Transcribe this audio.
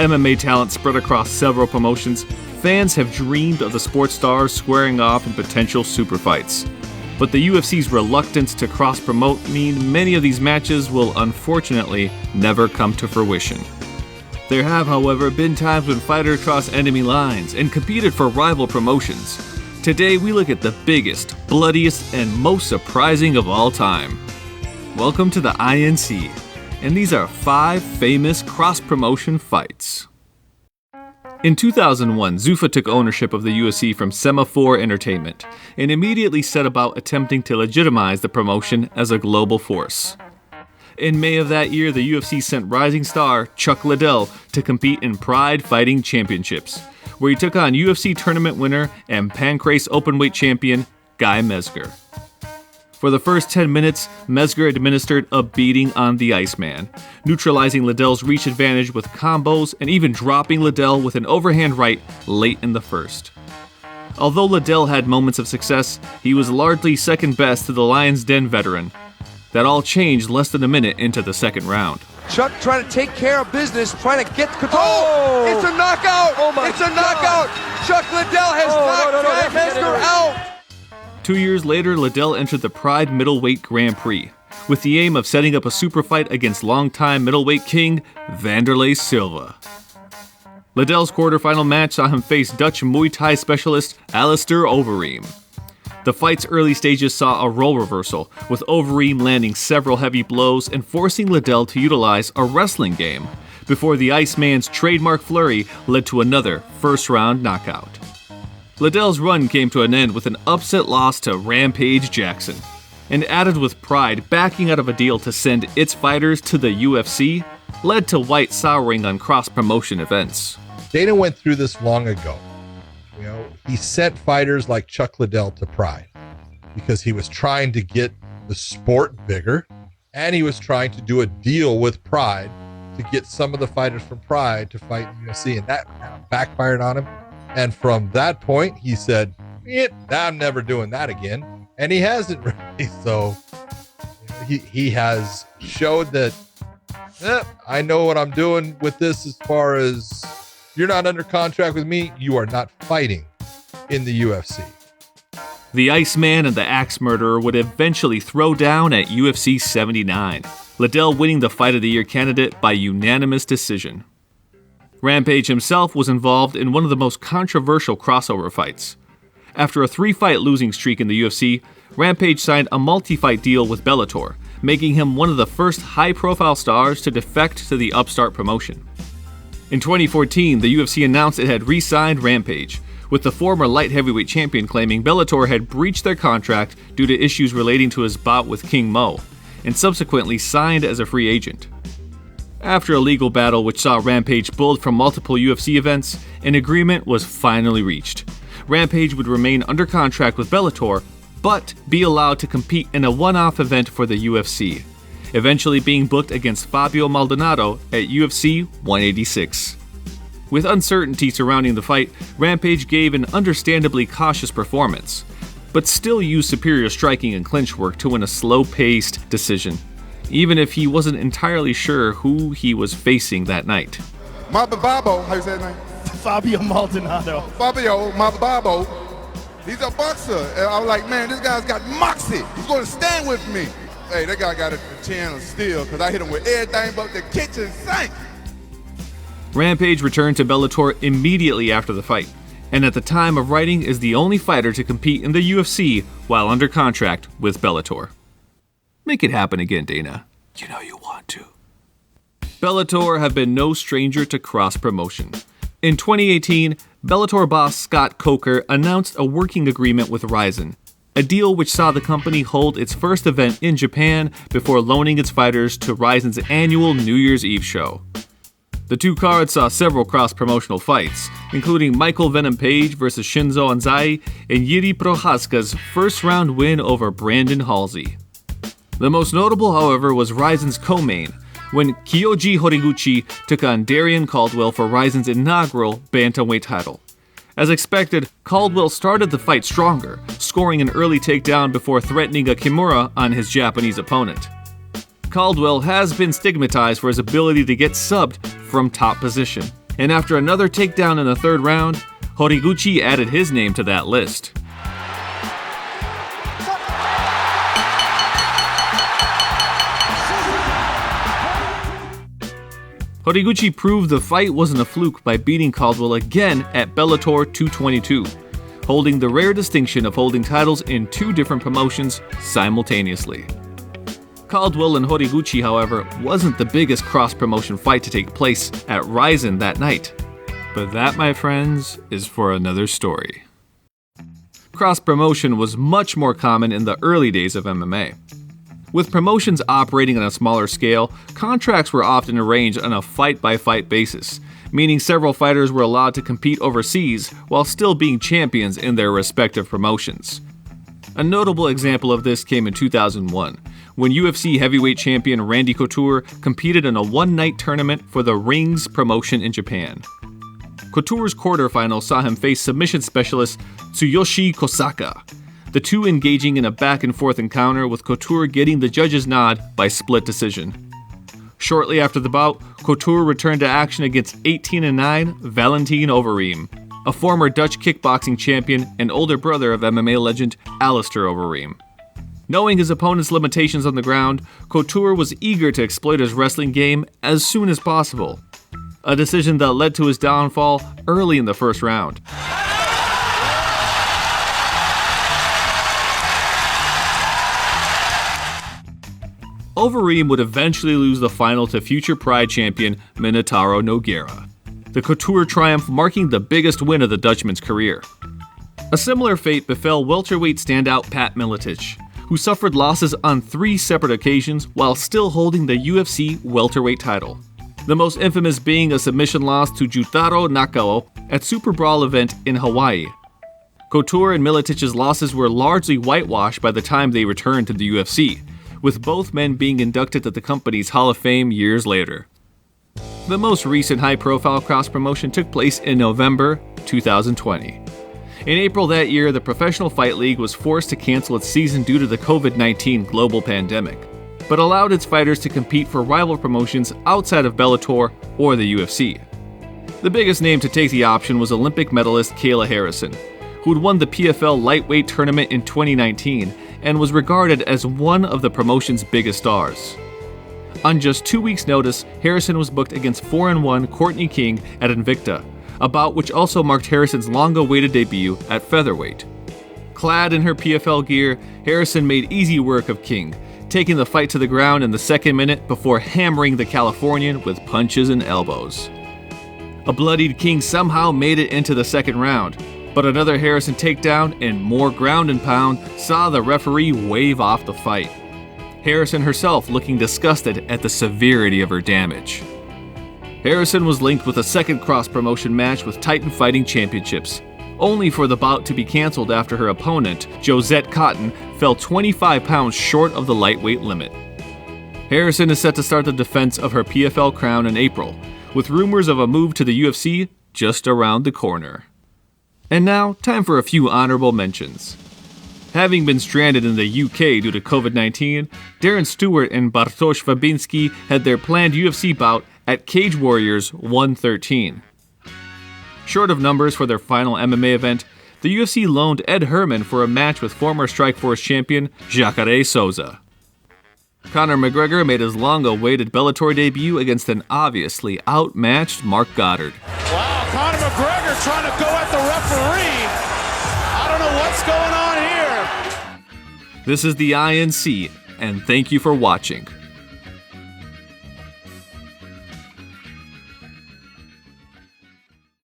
MMA talent spread across several promotions, fans have dreamed of the sports stars squaring off in potential super fights. But the UFC's reluctance to cross-promote mean many of these matches will unfortunately never come to fruition. There have, however, been times when fighters crossed enemy lines and competed for rival promotions. Today we look at the biggest, bloodiest, and most surprising of all time. Welcome to the INC, and these are 5 famous cross-promotion fights. In 2001, Zuffa took ownership of the UFC from Semaphore Entertainment and immediately set about attempting to legitimize the promotion as a global force. In May of that year, the UFC sent rising star Chuck Liddell to compete in Pride Fighting Championships, where he took on UFC tournament winner and Pancrase openweight champion Guy Mezger. For the first 10 minutes, Mezger administered a beating on the Iceman, neutralizing Liddell's reach advantage with combos and even dropping Liddell with an overhand right late in the first. Although Liddell had moments of success, he was largely second best to the Lion's Den veteran. That all changed less than a minute into the second round. Chuck trying to take care of business, trying to get control. Oh! It's a knockout! It's a knockout! Chuck Liddell has knocked Guy Mezger out! 2 years later, Liddell entered the Pride Middleweight Grand Prix, with the aim of setting up a super fight against longtime middleweight king Vanderlei Silva. Liddell's quarterfinal match saw him face Dutch Muay Thai specialist Alistair Overeem. The fight's early stages saw a role reversal, with Overeem landing several heavy blows and forcing Liddell to utilize a wrestling game, before the Iceman's trademark flurry led to another first-round knockout. Liddell's run came to an end with an upset loss to Rampage Jackson, and added with Pride backing out of a deal to send its fighters to the UFC, led to White souring on cross-promotion events. Dana went through this long ago. He sent fighters like Chuck Liddell to Pride because he was trying to get the sport bigger, and he was trying to do a deal with Pride to get some of the fighters from Pride to fight in the UFC, and that kind of backfired on him. And from that point, he said, I'm never doing that again. And he hasn't really. So he has showed that I know what I'm doing with this as far as you're not under contract with me. You are not fighting in the UFC. The Iceman and the Axe Murderer would eventually throw down at UFC 79, Liddell winning the Fight of the Year candidate by unanimous decision. Rampage himself was involved in one of the most controversial crossover fights. After a 3-fight losing streak in the UFC, Rampage signed a multi-fight deal with Bellator, making him one of the first high-profile stars to defect to the upstart promotion. In 2014, the UFC announced it had re-signed Rampage, with the former light heavyweight champion claiming Bellator had breached their contract due to issues relating to his bout with King Mo, and subsequently signed as a free agent. After a legal battle which saw Rampage pulled from multiple UFC events, an agreement was finally reached. Rampage would remain under contract with Bellator, but be allowed to compete in a one-off event for the UFC, eventually being booked against Fabio Maldonado at UFC 186. With uncertainty surrounding the fight, Rampage gave an understandably cautious performance, but still used superior striking and clinch work to win a slow-paced decision, even if he wasn't entirely sure who he was facing that night. Mababo, how you say his name? Fabio Maldonado. Fabio Mababo, he's a boxer. And I was like, man, this guy's got moxie. He's going to stand with me. Hey, that guy got a chin of steel because I hit him with everything but the kitchen sink. Rampage returned to Bellator immediately after the fight, and at the time of writing is the only fighter to compete in the UFC while under contract with Bellator. Make it happen again, Dana. You know you want to. Bellator have been no stranger to cross-promotion. In 2018, Bellator boss Scott Coker announced a working agreement with Ryzen, a deal which saw the company hold its first event in Japan before loaning its fighters to Ryzen's annual New Year's Eve show. The two cards saw several cross-promotional fights, including Michael Venom Page versus Shinzo Anzai and Yuri Prohaska's first-round win over Brandon Halsey. The most notable, however, was Ryzen's co-main, when Kyoji Horiguchi took on Darian Caldwell for Ryzen's inaugural bantamweight title. As expected, Caldwell started the fight stronger, scoring an early takedown before threatening a Kimura on his Japanese opponent. Caldwell has been stigmatized for his ability to get subbed from top position, And after another takedown in the third round, Horiguchi added his name to that list. Horiguchi proved the fight wasn't a fluke by beating Caldwell again at Bellator 222, holding the rare distinction of holding titles in two different promotions simultaneously. Caldwell and Horiguchi, however, wasn't the biggest cross-promotion fight to take place at Ryzen that night. But that, my friends, is for another story. Cross-promotion was much more common in the early days of MMA. With promotions operating on a smaller scale, contracts were often arranged on a fight-by-fight basis, meaning several fighters were allowed to compete overseas while still being champions in their respective promotions. A notable example of this came in 2001, when UFC heavyweight champion Randy Couture competed in a one-night tournament for the Rings promotion in Japan. Couture's quarterfinal saw him face submission specialist Tsuyoshi Kosaka, the two engaging in a back-and-forth encounter with Couture getting the judge's nod by split decision. Shortly after the bout, Couture returned to action against 18-9 Valentin Overeem, a former Dutch kickboxing champion and older brother of MMA legend Alistair Overeem. Knowing his opponent's limitations on the ground, Couture was eager to exploit his wrestling game as soon as possible, a decision that led to his downfall early in the first round. Overeem would eventually lose the final to future Pride champion Minotauro Nogueira, the Couture triumph marking the biggest win of the Dutchman's career. A similar fate befell welterweight standout Pat Miletich, who suffered losses on 3 separate occasions while still holding the UFC welterweight title, the most infamous being a submission loss to Jutaro Nakao at Super Brawl event in Hawaii. Couture and Miletich's losses were largely whitewashed by the time they returned to the UFC, with both men being inducted to the company's Hall of Fame years later. The most recent high-profile cross-promotion took place in November 2020. In April that year, the Professional Fight League was forced to cancel its season due to the COVID-19 global pandemic, but allowed its fighters to compete for rival promotions outside of Bellator or the UFC. The biggest name to take the option was Olympic medalist Kayla Harrison, who'd won the PFL lightweight tournament in 2019 and was regarded as one of the promotion's biggest stars. On just 2 weeks' notice, Harrison was booked against 4-1 Courtney King at Invicta, a bout which also marked Harrison's long-awaited debut at featherweight. Clad in her PFL gear, Harrison made easy work of King, taking the fight to the ground in the second minute before hammering the Californian with punches and elbows. A bloodied King somehow made it into the second round, but another Harrison takedown and more ground and pound saw the referee wave off the fight, Harrison herself looking disgusted at the severity of her damage. Harrison was linked with a second cross-promotion match with Titan Fighting Championships, only for the bout to be canceled after her opponent, Josette Cotton, fell 25 pounds short of the lightweight limit. Harrison is set to start the defense of her PFL crown in April, with rumors of a move to the UFC just around the corner. And now, time for a few honorable mentions. Having been stranded in the UK due to COVID-19, Darren Stewart and Bartosz Fabinski had their planned UFC bout at Cage Warriors 113. Short of numbers for their final MMA event, the UFC loaned Ed Herman for a match with former Strikeforce champion Jacare Souza. Conor McGregor made his long-awaited Bellator debut against an obviously outmatched Mark Goddard. Wow, Conor McGregor trying to go at the referee. I don't know what's going on here. This is the INC, and thank you for watching.